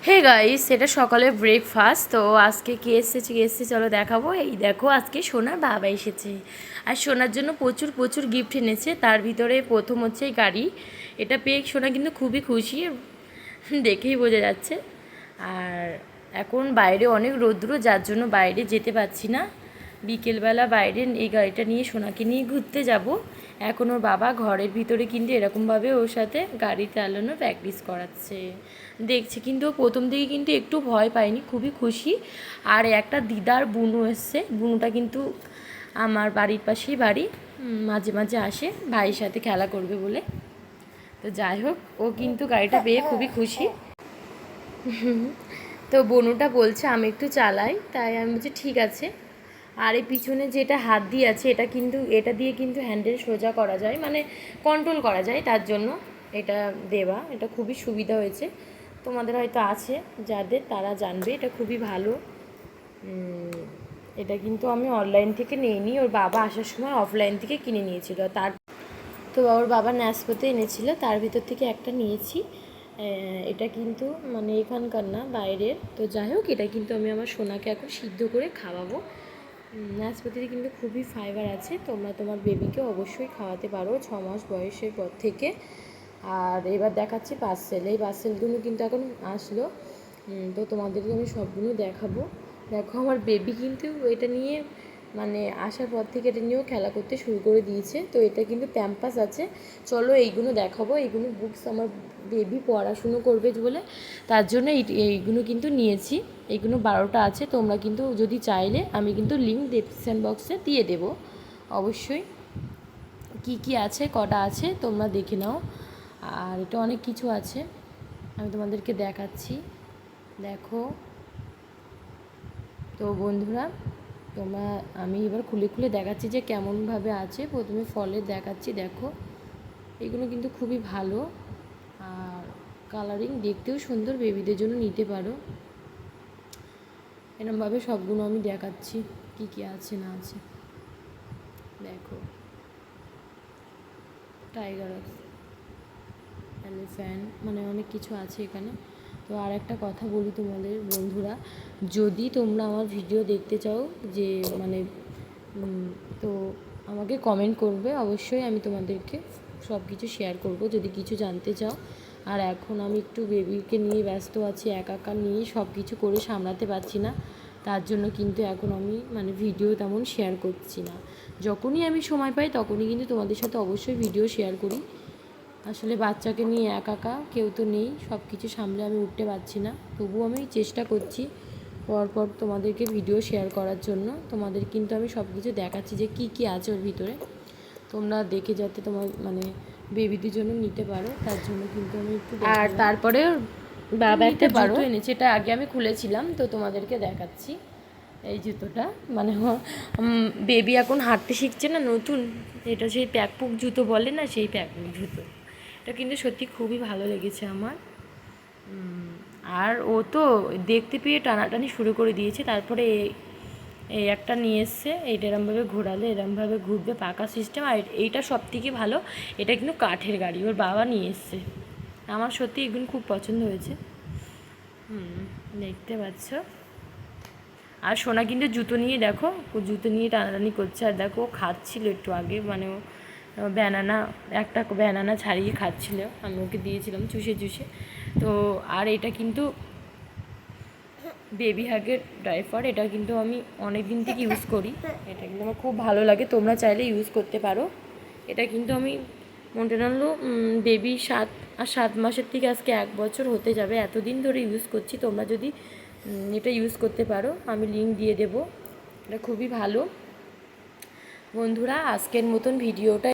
Hey guys, এটা সকালে breakfast. তো আজকে কে এসেছে চলো দেখাবো। এই দেখো, আজকে সোনার বাবা এসেছে আর সোনার জন্য প্রচুর প্রচুর গিফট এনেছে। তার ভিতরে প্রথম হচ্ছে এই গাড়ি। এটা পেয়ে সোনা কিন্তু খুবই খুশি, দেখেই বোঝা যাচ্ছে। আর এখন বাইরে অনেক রৌদ্র, যার জন্য বাইরে যেতে পারছি না। বিকেলবেলা বাইরে এই গাড়িটা নিয়ে সোনাকে নিয়ে ঘুরতে যাব। এখন ওর বাবা ঘরের ভিতরে কিন্তু এরকমভাবে ওর সাথে গাড়ি চালানো প্র্যাকটিস করাচ্ছে, দেখছি। কিন্তু ও প্রথম দিকে কিন্তু একটু ভয় পায়নি, খুবই খুশি। আর একটা দিদার বুনু এসছে, বুনুটা কিন্তু আমার বাড়ির পাশেই বাড়ি, মাঝে মাঝে আসে ভাইয়ের সাথে খেলা করবে বলে। তো যাই হোক, ও কিন্তু গাড়িটা পেয়ে খুবই খুশি। তো বনুটা বলছে আমি একটু চালাই, তাই আমি বলছি ঠিক আছে। আর এই পিছনে যেটা হাত দিয়ে আছে, এটা দিয়ে কিন্তু হ্যান্ডেল সোজা করা যায়, মানে কন্ট্রোল করা যায়। তার জন্য এটা দেওয়া, এটা খুবই সুবিধা হয়েছে। তোমাদের হয়তো আছে যাদের, তারা জানবে এটা খুবই ভালো। এটা কিন্তু আমি অনলাইন থেকে নিইনি, ওর বাবা আসার সময় অফলাইন থেকে কিনে নিয়েছিল। তো ওর বাবা ন্যাসপাতি এনেছিল, তার ভিতর থেকে একটা নিয়েছি। এটা কিন্তু মানে এখানকার না, বাইরের। তো যাই হোক, এটা কিন্তু আমি আমার সোনাকে এখন সিদ্ধ করে খাওয়াবো। নাশপাতিতে কিন্তু খুবই ফাইবার আছে, তোমরা তোমার বেবিকে অবশ্যই খাওয়াতে পারো 6 মাস বয়সের পর থেকে। আর এবার দেখাচ্ছি পার্সেল। এই পার্সেলগুলো কিন্তু এখন আসলো, তো তোমাদেরকে আমি সবগুলো দেখাবো। দেখো, আমার বেবি কিন্তু এটা নিয়ে মানে আসার পর থেকে এটা নিয়েও খেলা করতে শুরু করে দিয়েছে। তো এটা কিন্তু প্যাম্পাস আছে, চলো এইগুলো দেখাবো। এইগুলো বুকস আমার বেবি পড়াশুনো করবে বলে, তার জন্য এইগুলো কিন্তু নিয়েছি। এইগুলো 12টা আছে, তোমরা কিন্তু যদি চাইলে আমি কিন্তু লিঙ্ক ডেসক্রিপশান বক্সে দিয়ে দেবো অবশ্যই। কি আছে, কটা আছে তোমরা দেখে নাও। আর এটা অনেক কিছু আছে, আমি তোমাদেরকে দেখাচ্ছি, দেখো। তো বন্ধুরা, আমি এবার খুলে খুলে দেখাচ্ছি যে কেমনভাবে আছে। প্রথমে ফলের দেখাচ্ছি, দেখো। এগুলো কিন্তু খুবই ভালো, আর কালারিং, দেখতেও সুন্দর, বেবিদের জন্য নিতে পারো। এরমভাবে সবগুলো আমি দেখাচ্ছি কি আছে না আছে। দেখো, টাইগার আছে, এলিফ্যান্ট, মানে অনেক কিছু আছে এখানে। তো আর একটা কথা বলি তোমাদের বন্ধুরা, যদি তোমরা আমার ভিডিও দেখতে চাও, যে মানে তো আমাকে কমেন্ট করবে, অবশ্যই আমি তোমাদেরকে সব কিছু শেয়ার করব যদি কিছু জানতে চাও। আর এখন আমি একটু বেবিকে নিয়ে ব্যস্ত আছি, একা নিয়ে সব কিছু করে সামলাতে পারছি না। তার জন্য কিন্তু এখন আমি মানে ভিডিও তেমন শেয়ার করছি না। যখনই আমি সময় পাই তখনই কিন্তু তোমাদের সাথে অবশ্যই ভিডিও শেয়ার করি। আসলে বাচ্চাকে নিয়ে একা কেউ তো নেই, সব কিছু সামলে আমি উঠতে পারছি না। তবুও আমি চেষ্টা করছি পরপর তোমাদেরকে ভিডিও শেয়ার করার জন্য। তোমাদের কিন্তু আমি সব কিছু দেখাচ্ছি যে কি আছে ওর ভিতরে, তোমরা দেখে যাতে তোমার মানে বেবিদের জন্য নিতে পারো, তার জন্য কিন্তু আমি একটু। আর তারপরে বাবা একটা জুতো এনেছে, এটা আগে আমি খুলেছিলাম, তো তোমাদেরকে দেখাচ্ছি। এই জুতোটা মানে বেবি এখন হাঁটতে শিখছে না, নতুন। এটা সেই প্যাকপুক জুতো বলে না, সেই প্যাকপুক জুতো। এটা কিন্তু সত্যি খুবই ভালো লেগেছে আমার। আর ও তো দেখতে পেয়ে টানাটানি শুরু করে দিয়েছে। তারপরে এই একটা নিয়ে এসছে, এইটা এরমভাবে ঘোরালে এরমভাবে ঘুরবে, পাকা সিস্টেম। আর এইটা সবথেকে ভালো, এটা কিন্তু কাঠের গাড়ি, ওর বাবা নিয়ে এসছে। আমার সত্যি এগুলো খুব পছন্দ হয়েছে। দেখতে পাচ্ছ। আর সোনা কিন্তু জুতো নিয়ে, দেখো, ও জুতো নিয়ে টানাটানি করছে। আর দেখো, ও খাচ্ছিল একটু আগে, মানে ও একটা ব্যানানা ছাড়িয়ে খাচ্ছিল, আমি ওকে দিয়েছিলাম চুষে। তো আর এটা কিন্তু বেবি হাগের ডাইপার, এটা কিন্তু আমি অনেক দিন থেকে ইউজ করি। এটা কিন্তু আমার খুব ভালো লাগে, তোমরা চাইলে ইউজ করতে পারো। এটা কিন্তু আমি মোটে আনলো বেবি 7 মাসের থেকে আজকে 1 বছর হতে যাবে, এতদিন ধরে ইউজ করছি। তোমরা যদি এটা ইউজ করতে পারো, আমি লিঙ্ক দিয়ে দেবো। এটা খুবই ভালো। বন্ধুরা, আজকের মতন ভিডিওটা